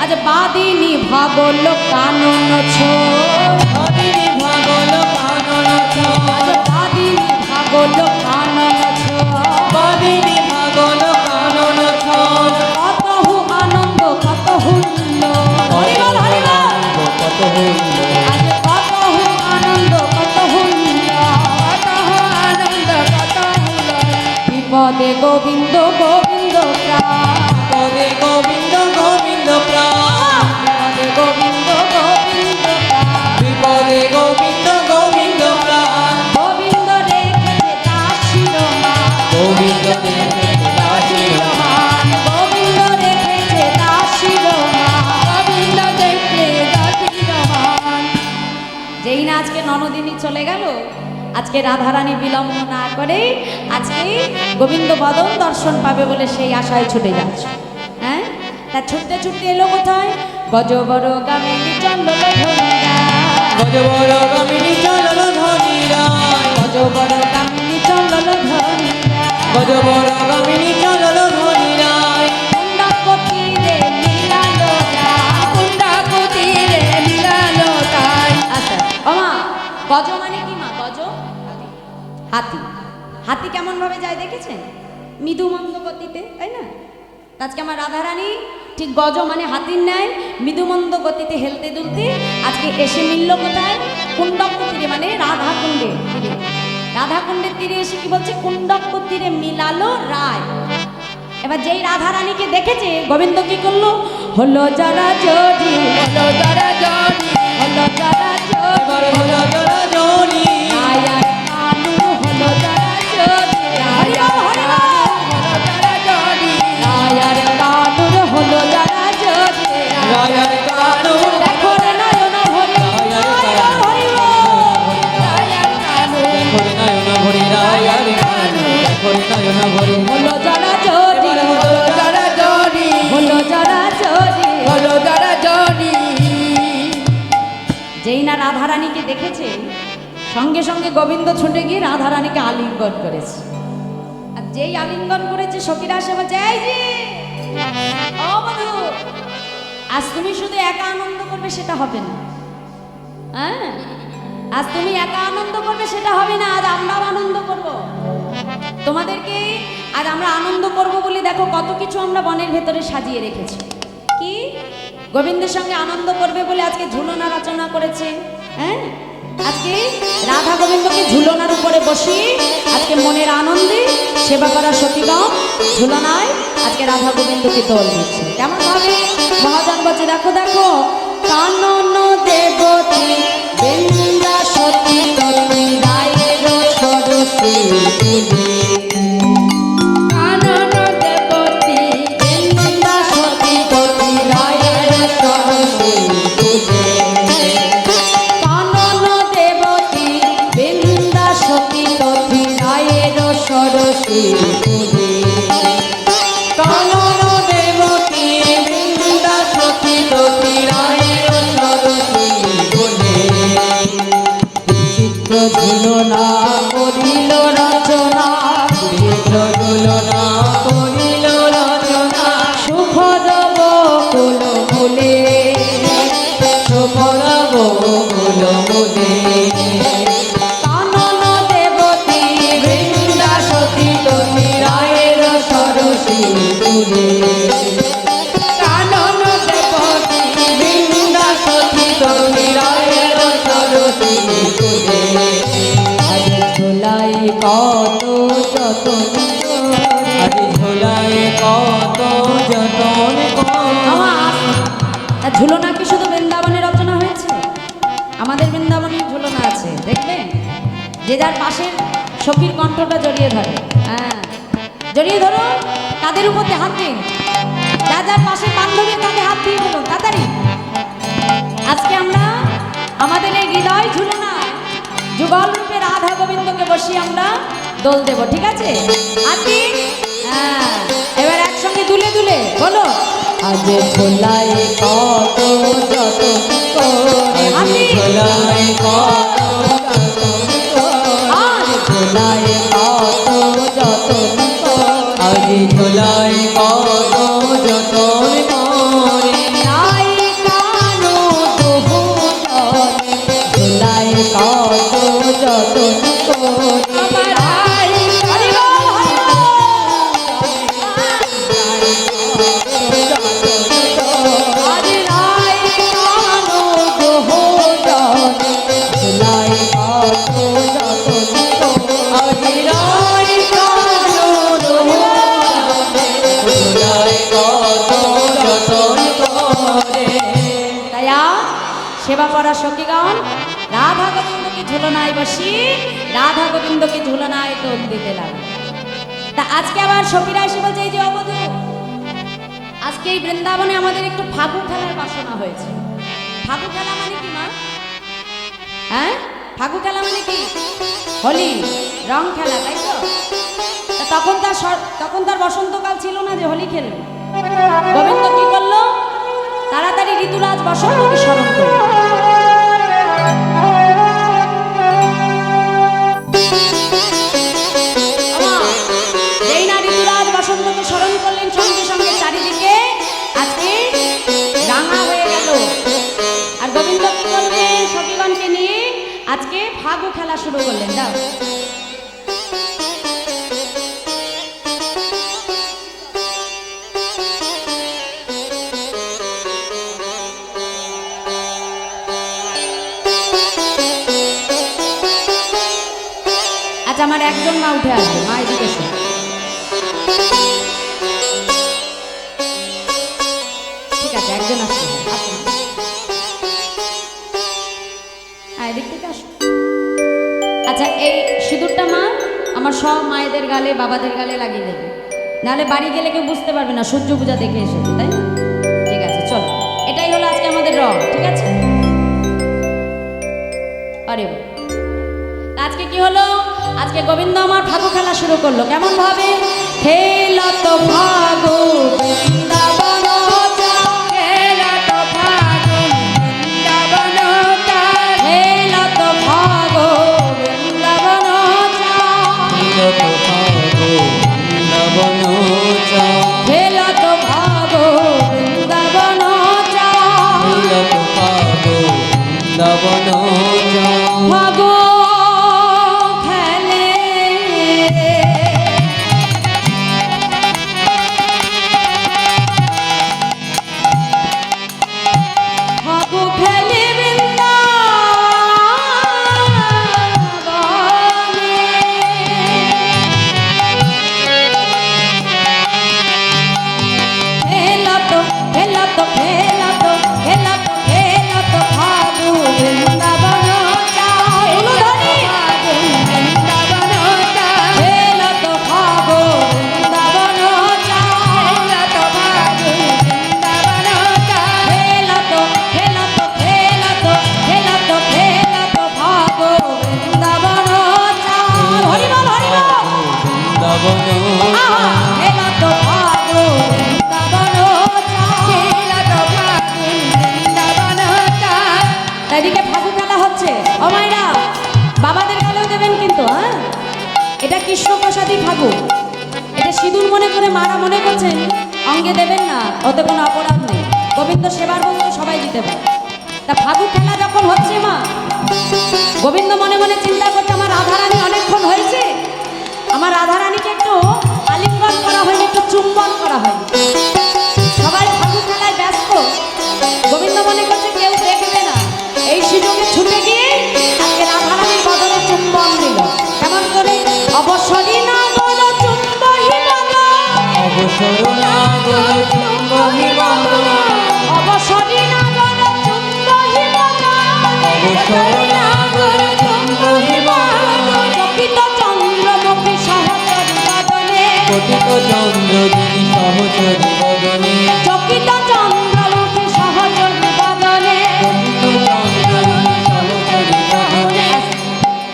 আজ বাদিনী ভাগল কানন ছোড়, বাদিনী ভাগল কানন ছোড়, আজ বাদিনী ভাগল কানন ছোড়, বাদিনী ভাগল কানন ছোড়। কতহু আনন্দ কত হুল্ল, হরিবল হরিবল, কত হইল আজ কতহু আনন্দ কত হুল্ল, কতহ আনন্দ কত হইল। বিপদে গোবিন্দ গোবিন্দ প্রাণ, পদে গোবিন্দ গোবিন্দ প্রাণ, বিপদে গোবিন্দ গোবিন্দ প্রাণ, বিপদে গোবিন্দ গোবিন্দ প্রাণ। গোবিন্দ রেখেছে তার শিরোমান, গোবিন্দ রেখেছে তার শিরোমান, গোবিন্দ রেখেছে তার শিরোমান, গোবিন্দ রেখেছে তার শিরোমান। যেই না আজকে ননদিনী চলে গেল, আজকে রাধারানী বিলম্ব না করে আজকে গোবিন্দ বদন দর্শন পাবে বলে সেই আশায় ছুটে যাচ্ছে। হ্যাঁ, তা ছুটতে ছুটতে এলো কোথায়? গজবর গামিনী চন্দন ধনিরা, গজবর গামিনী চলল ধনিরায়, গজবর গামিনী চন্দন ধনিরা, গজবর গামিনী চলল ধনিরায়। কুণ্ডাকতীরে মিলালো রায়, কুণ্ডাকুতীরে মিলালো তাই। আচ্ছা ওমা, গজ মানে কি মা? গজ হাতি। হাতি কেমন ভাবে যায় দেখেছেন? মৃদু মন্দ গতিতে, তাই না? তা আজকে আমার রাধারানী ঠিক গজ মানে হাতির ন্যায় মৃদু মন্দ গতিতে হেলতে দুলতে আজকে এসে মিলল কোথায়? কুণ্ডক তীরে, মানে রাধা কুণ্ডে তীরে। রাধা কুণ্ডের তীরে এসে কি বলছে? কুণ্ডক তীরে মিলালো রায়। এবার যেই রাধারানীকে দেখেছে গোবিন্দ কি করলো? হলো যারা জড়ি, হলো যারা জড়ি, হলো যারা জড়ি, এবার হলো যারা জড়ি, রায়ার কানু হলো যারা জড়ি, হরিবল হরিবল, হলো যারা জড়ি, রায়ার কানুর হলো যারা জড়ি, রায়ার কানু, দেখো রে নয়ন ভরি, হরিবল হরিবল, রায়ার কানু দেখরে নয়ন ভরি, রায়ার কানু, দেখরে নয়ন ভরি। হলো যারা জড়ি, এবার হলো যারা জড়ি, হলো যারা জড়ি। হলো যারা জড়ি। যেই না রাধারানীকে দেখেছে সঙ্গে সঙ্গে গোবিন্দ ছুটে গিয়ে রাধারানীকে আলিঙ্গন করেছে। আর যেই আলিঙ্গন করেছে সখীরা সে বলছে, এই যে ও বধূ, আজ তুমি শুধু একা আনন্দ করবে সেটা হবে না। হ্যাঁ, আজ তুমি একা আনন্দ করবে সেটা হবে না, আজ আমরাও আনন্দ করব। তোমাদেরকে আজ আমরা আনন্দ করব বলে দেখো কত কিছু আমরা বনের ভেতরে সাজিয়ে রেখেছি। কি? গোবিন্দের সঙ্গে আনন্দ করবে বলে আজকে ঝুলনা রচনা করেছে। হ্যাঁ, আজকে রাধা গোবিন্দকে ঝুলনার উপরে বসিয়ে আজকে মনের আনন্দে সেবা করা সতীগণ ঝুলনায় আজকে রাধা গোবিন্দকে দোল দিচ্ছে। কেমন ভাবে মহাজন বলছে, দেখো দেখো, কানন দেবতী বৃন্দা সতী ততী রায়ের সরসী কানন দেবতী, বৃন্দা সতী ততী রায়ের সরসী কানন দেবতী বৃন্দা সতী ততী রায়ের সরসী কানন দেবতী, বৃন্দা সতী ততী রায়ের সরসী বলে। চিত্র ঝুলনা করিল রচনা, চিত্র তুলনা করিল রচনা, সুখদ বকুল ফুলে, সুফল বকুল মুদে। কানন দেবতী বৃন্দা সতী ততী রায়ের সরসী বলে। কানন দেবতী, বৃন্দা সতী ততী রায়ের সরসী বলে। আজ ঝোলাই কত যতন করে। আজ ঝোলায় কত যতন করে। আমার ঝুলনা কি শুধু বৃন্দাবনে রচনা হয়েছে? আমাদের বৃন্দাবনে ঝুলনা আছে, দেখবেন যে যার পাশের সখীর কণ্ঠটা জড়িয়ে ধরে। হ্যাঁ, জড়িয়ে ধরো, তাদের উপরে হাত দিন, যার যার পাশের বান্ধবীর কাঁধে হাত দিয়ে বলুন তাড়াতাড়ি। আজকে আমরা আমাদের এই হৃদয় ঝুলনায় যুগল রূপে রাধা গোবিন্দকে বসিয়ে আমরা দোল দেব, ঠিক আছে? হাত দিন। হ্যাঁ, এবার একসঙ্গে দুলে দুলে বলো, আজ ঝোলাই কত যতন করে। আজ হাতি ঝোলায় কত যতন করে। আজ ঝোলাই কত যতন করে। আজ ঝোলায় কত যতন করে। রায় সেবা করা সখীগণ রাধা গোবিন্দকে ঝুলনায় বসি রাধা গোবিন্দকে ঝুলনায় দোল দিতে লাগলো। তা আজকে আবার সখীরা এসে বলছে এই যে অবধূত, আজকে এই বৃন্দাবনে আমাদের একটু ফাগু খেলার বাসনা হয়েছে। ফাগু খেলা মানে কি মা? হ্যাঁ, ফাগু খেলা মানে কি? হোলি, রং খেলা, তাই তো? তা তখন তার বসন্তকাল ছিল না যে হোলি খেলবে। গোবিন্দ কি করলো? তাড়াতাড়ি ঋতুরাজ বসন্তকে স্মরণ করলো। যেই না ঋতুরাজ বসন্তকে স্মরণ করলেন, সঙ্গে সঙ্গে চারিদিকে আজকে রাঙা হয়ে গেল। আর গোবিন্দ কি করলেন? সখীগণকে নিয়ে আজকে ফাগু খেলা শুরু করলেন। যাও আচ্ছা, আমার একজন মা উঠে আসবে। মা এদিকে এসো। ঠিক আছে, একজন আসছে। এদিক থেকে আসো। আচ্ছা, এই সিঁদুরটা মা আমার সব মায়েদের গালে বাবাদের গালে লাগিয়ে দেবে, নাহলে বাড়ি গেলে কেউ বুঝতে পারবে না সূর্য পূজা দেখে এসেছে, তাই না? ঠিক আছে, চলো, এটাই হলো আজকে আমাদের রং। ঠিক আছে? আরে আজকে কি হলো? আজকে গোবিন্দ আমার ফাগু খেলা শুরু করলো। কেমন ভাবে? খেলত ফাগু বৃন্দাবন খেলত ফাগু বৃন্দাবন খেলত ফাগু বৃন্দাবন খেলত ফাগু বৃন্দাবন খেলত ফাগু বৃন্দাবন খেলত ফাগু বৃন্দাবন ফাগু এদিকে ফাগু খেলা হচ্ছে। ও মায়েরা, বাবাদের গালেও দেবেন কিন্তু। হ্যাঁ, এটা কৃষ্ণপ্রসাদী ফাগু। এটা সিঁদুর মনে করে মারা মনে করছেন অঙ্গে দেবেন না, ওতে কোনো অপরাধ নেই। গোবিন্দ সেবার বলতে সবাই দিতে পারে। তা ফাগু খেলা যখন হচ্ছে মা, গোবিন্দ মনে মনে চিন্তা করতে আমার রাধারানী অনেকক্ষণ হয়েছে, আমার রাধারানীকে একটু আলিঙ্গন করা হয়নি, একটু চুম্বন করা হয়নি। সবাই ফাগু খেলায় ব্যস্ত। গোবিন্দ মনে করছে কেউ দেখবে না, এই সুযোগে ছুটে গিয়ে আজকে রাধারানীর বদলে চুম্বন দিল। কেমন করে? অবসরী না বলো চুম্বহি বাবা, অবসর না বলো চুম্বহি বাবা, অবসরী না বলো চুম্বহি বাবা, অবসর না বলো চুম্বহি বাবা, চকিত চন্দ্রমুখী সহচরী বদনে, পতিত চন্দ্র যিনি সহচরী বদনে, চকিত চন্দ্রমুখী সহচরী বদনে, পতিত চন্দ্র যিনি সহচরী বদনে।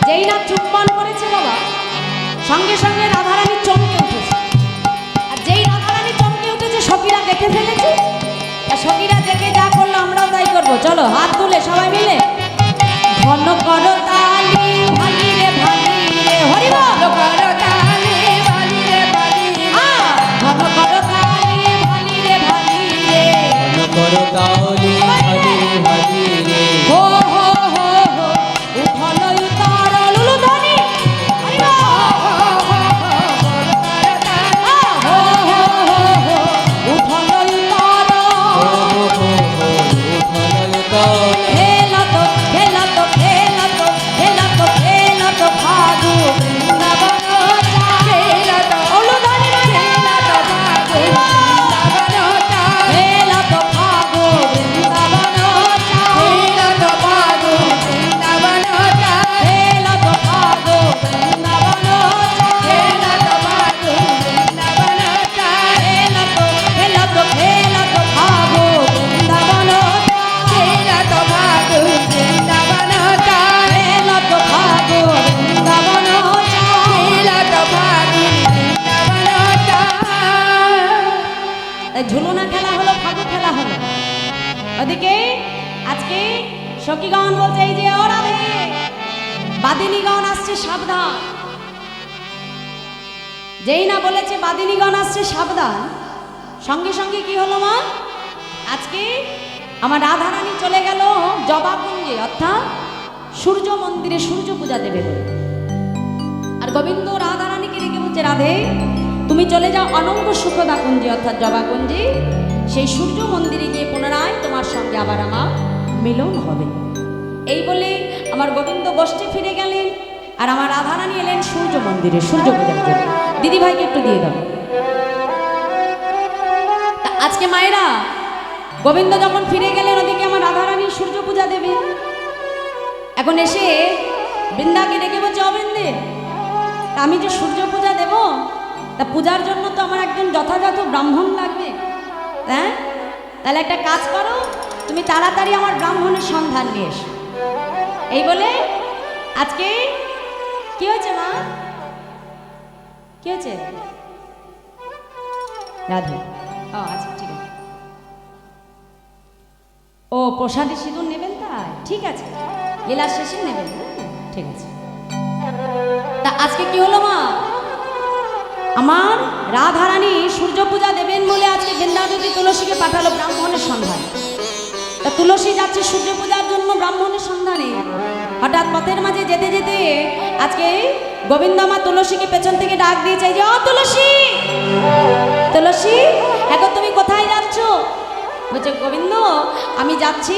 যেই না চুম্বন করেছে বাবা, সঙ্গে সঙ্গে রাধারানী চমকে উঠেছে। আর যেই রাধারানী চমকে উঠেছে, সখীরা দেখে ফেলেছে। আর সখীরা দেখে যা করলো আমরাও তাই করবো। চলো হাত তুলে সবাই মিলে ঘন করো তালি ভালি রে হরি বল, ঘন করো তালি ভালি রে ঘন করো তালি ভালি রে ঘন করো তালি ভালি ভালি রে, হো হো হো হো উঠল উতার লুলু ধ্বনি হরি বল, হো হো হো হো উঠল উতার হো হো হো উঠল তাল, খেলত খেলত খেলত খেলত খেলত ফাগু বৃন্দাবন খেলত লুলু ধ্বনি খেলত ফাগু বৃন্দাবন খেলত ফাগু বৃন্দাবন ওদিকে আজকে সখীগণ বলছে এই যে ও রাধে, বাদিনীগণ আসছে সাবধান। যেই না বলেছে বাদিনীগণ আসছে সাবধান, সঙ্গে সঙ্গে কি হলো মা, আজকে আমার রাধারানী চলে গেল জবাকুঞ্জে, অর্থাৎ সূর্য মন্দিরে সূর্য পূজা দেবে বলে। আর গোবিন্দ রাধারানীকে রেখে বলছে রাধে তুমি চলে যাও অনঙ্গ সুখদা কুঞ্জে, অর্থাৎ জবাকুঞ্জে, সেই সূর্য মন্দিরে গিয়ে পুনরায় তোমার সঙ্গে আবার আমার মিলন হবে। এই বলে আমার গোবিন্দ গোষ্ঠী ফিরে গেলেন, আর আমার রাধারানী এলেন সূর্য মন্দিরে সূর্য পূজার জন্য। দিদি ভাইকে একটু দিয়ে দাও। আজকে মায়েরা গোবিন্দ যখন ফিরে গেলেন, ওদিকে আমার রাধারানী সূর্য পূজা দেবে। এখন এসে বৃন্দাকে ডেকে বলছে অবৃন্দে, আমি যে সূর্য পূজা দেব, তা পূজার জন্য তো আমার একজন যথাযথ ব্রাহ্মণ লাগবে। হ্যাঁ, তাহলে একটা কাজ করো, তুমি তাড়াতাড়ি আমার ব্রাহ্মণের সন্ধান নিয়ে এসো। এই বলে আজকে কি হয়েছে মা, কি হয়েছে রাধে? ও আচ্ছা ঠিক আছে, ও প্রসাদী সিঁদুর নেবেন, তাই ঠিক আছে, লীলার শেষে নেবেন, ঠিক আছে। তা আজকে কি হলো মা, আমার রাধারানী সূর্য পূজা দেবেন বলে আজকে বৃন্দাবতী তুলসীকে পাঠালো ব্রাহ্মণের সন্ধান। তা তুলসী যাচ্ছে সূর্য পূজার জন্য ব্রাহ্মণের সন্ধানে। হঠাৎ পথের মাঝে যেতে যেতে আজকে গোবিন্দ মা তুলসীকে পেছন থেকে ডাক দিয়েছে যে ও তুলসী, তুলসী এখন তুমি কোথায় যাচ্ছ? বলছে গোবিন্দ আমি যাচ্ছি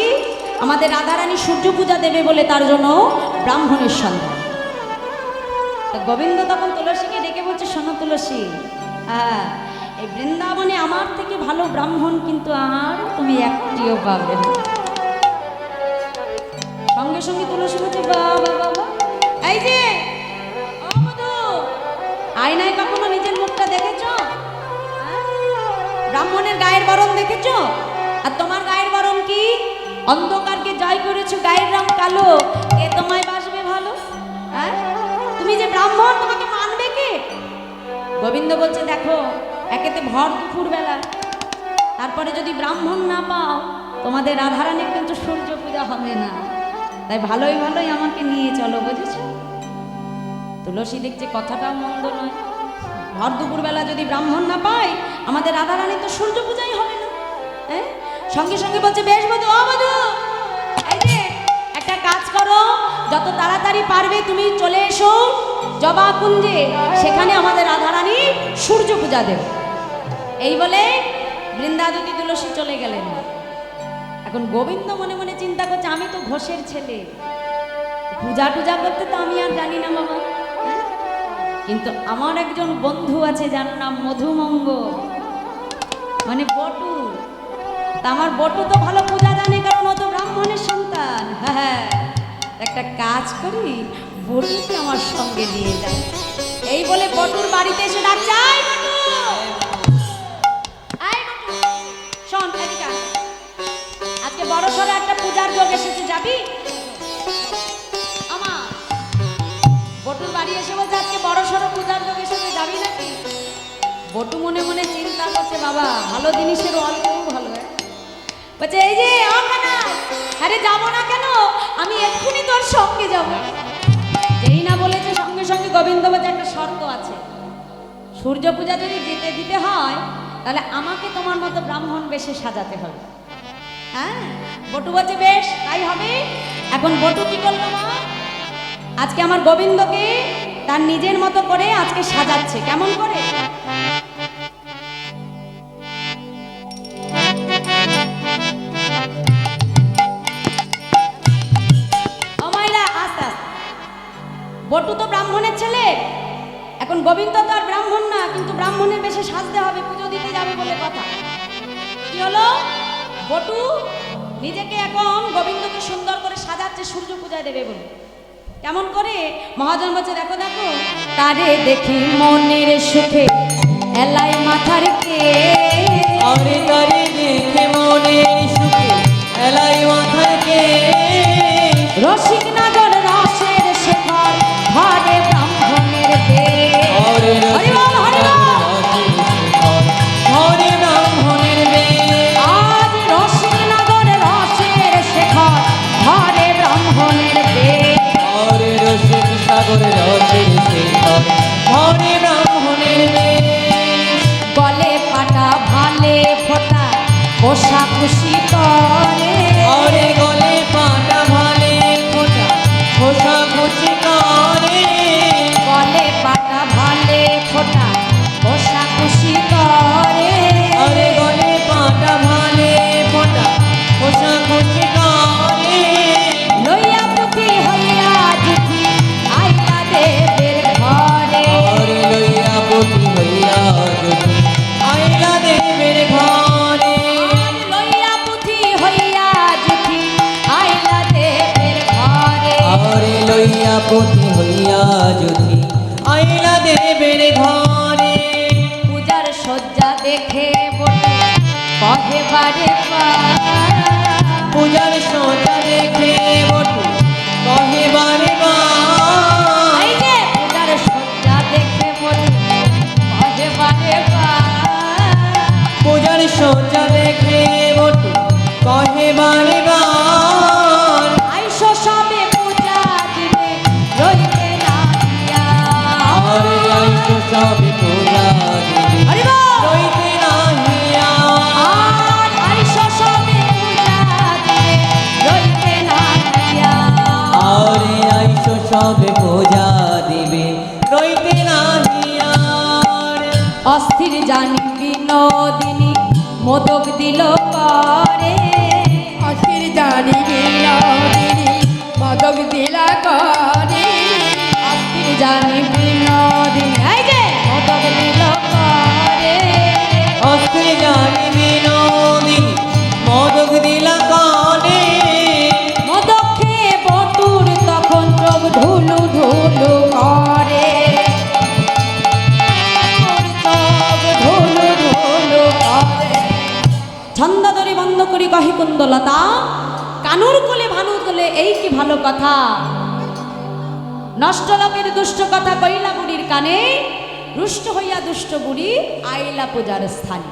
আমাদের রাধারানী সূর্য পূজা দেবে বলে, তার জন্য ব্রাহ্মণের সন্ধান। গোবিন্দ তখন তুলসীকে ডেকে বলছে শোনো তুলসী, হ্যাঁ এই বৃন্দাবনে আমার থেকে ভালো ব্রাহ্মণ কিন্তু আর তুমি একটিও পাবে না। সঙ্গে সঙ্গে তুলসী বলছে বাবা বাবা, এই যে ও মধু, আয়নায় কখনো নিজের মুখটা দেখেছো? ব্রাহ্মণের গায়ের বরণ দেখেছো? আর তোমার গায়ের বরণ কি? অন্ধকারকে জয় করেছো, গায়ের রং কালো, এ তোমায় বাসবে ভালো? হ্যাঁ, তুমি যে ব্রাহ্মণ তোমাকে মানবে কে? গোবিন্দ বলছে দেখো, একেতে ভর দুপুর বেলা, তারপরে যদি ব্রাহ্মণ না পাও তোমাদের রাধারানীর কিন্তু সূর্য পূজা হবে না, তাই ভালোই ভালোই আমাকে নিয়ে চলো, বুঝেছো? তুলসী দেখছে কথাটাও মন্দ নয়, ভর দুপুর বেলা যদি ব্রাহ্মণ না পাই আমাদের রাধারানীর তো সূর্য পূজাই হবে না। হ্যাঁ, সঙ্গে সঙ্গে বলছে বেশ মধু, ও মধু এই যে একটা কাজ করো, যত তাড়াতাড়ি পারবে তুমি চলে এসো জবাকুঞ্জে, সেখানে আমাদের রাধারানী সূর্য পূজা দেবে। এই বলে বৃন্দাবতী তুলসী চলে গেলেন। এখন গোবিন্দ মনে মনে চিন্তা করছে আমি তো ঘোষের ছেলে, পূজা টুজা করতে তো আমি আর জানি না বাবা, কিন্তু আমার একজন বন্ধু আছে যার নাম মধুমঙ্গ, মানে বটু। তা আমার বটু তো ভালো পূজা জানে, কারণ ও তো ব্রাহ্মণের সন্তান। হ্যাঁ, একটা কাজ করি, বটুকে আমার সঙ্গে নিয়ে যায়। এই বলে বটুর বাড়িতে এসে ডাকছে আয় বটু, আয় বটু, শোন এদিকে আয়। আজকে বড় সড়ো একটা পূজার যোগ এসেছে, যাবি? আমার বটুর বাড়ি এসে বলছে আজকে বড় সড়ো পূজার যোগ এসেছে, যাবি নাকি? বটু মনে মনে চিন্তা করছে বাবা ভালো জিনিসের অল্পও ভালো। বলছে এই যে ওখানে, আরে যাবো না কেন, আমি এক্ষুনি তোর সঙ্গে যাবো। যেই না বলেছে সঙ্গে সঙ্গে গোবিন্দ বলছে একটা শর্ত আছে, সূর্য পূজা যদি যেতে দিতে হয় তাহলে আমাকে তোমার মতো ব্রাহ্মণ বেশে সাজাতে হবে। হ্যাঁ, বটু বলছে বেশ তাই হবে। এখন বটু কি করলো মা, আজকে আমার গোবিন্দকে তার নিজের মতো করে আজকে সাজাচ্ছে। কেমন করে? বটু তো ব্রাহ্মণের ছেলে, এখন গোবিন্দ তো আর ব্রাহ্মণ না, কিন্তু ব্রাহ্মণের বেশে সাজতে হবে, পুজো দিতে যাবে বলে কথা। কি হলো, বটু নিজেকে এখন গোবিন্দকে সুন্দর করে সাজাচ্ছে সূর্য পূজায় দেবে বলে। কেমন করে? মহাজন বলছে দেখো দেখো, তারে দেখি মনের সুখে এলাই মাথার কে, আরে তারে দেখে মনের সুখে এলাই মাথার কে, রসিক নাগর রসের শেখর ঘরে ব্রাহ্মণের দে, ঘরে ব্রাহ্মণের বে, আজ রসিক নাগর প্রজাপতি হইয়া যদি আইলা দেবের ঘরে পূজার সজ্জা দেখে বটে কহে বারে বার। পূজার সোজা দেখে বটু কহে বারে বার এই যে পূজার সজ্জা দেখে বটে কহে বারে বার। পূজার সোজা দেখে বটু কহে বারে বার আইসো সবে পূজা দিবে রইতে না দিয়া। আরে আইসো সবে পূজা দিবে হরি বল। রইতে নাহিয়া আর আইসো সবে পূজা দিবে রইতে না দিয়া। আরে আইসো সবে পূজা দিবে রইতে নাহিয়া অস্থির জানি বিনোদিনী মোদক দিল করে। অস্থির জানি বিনোদিনী মদক দিলা করে অস্থির জানি বিনোদিনী এই যে মোদক দিল করে। অস্ত্রে জানি বিনোদিনী মদক দিলা কানে মোদক খেয়ে বটুর তখন চোখ ধুলু ধুলু করে। চোখ ধুলু ধুলু করে। ছন্দ ধরে বন্ধ করি কহি কুন্দলতা কানুর কোলে ভানু তোলে এই কি ভালো কথা। নষ্ট লোকের দুষ্ট কথা কইলা বুড়ির কানে রুষ্ট হইয়া দুষ্ট বুড়ি আইলা পূজার স্থানে।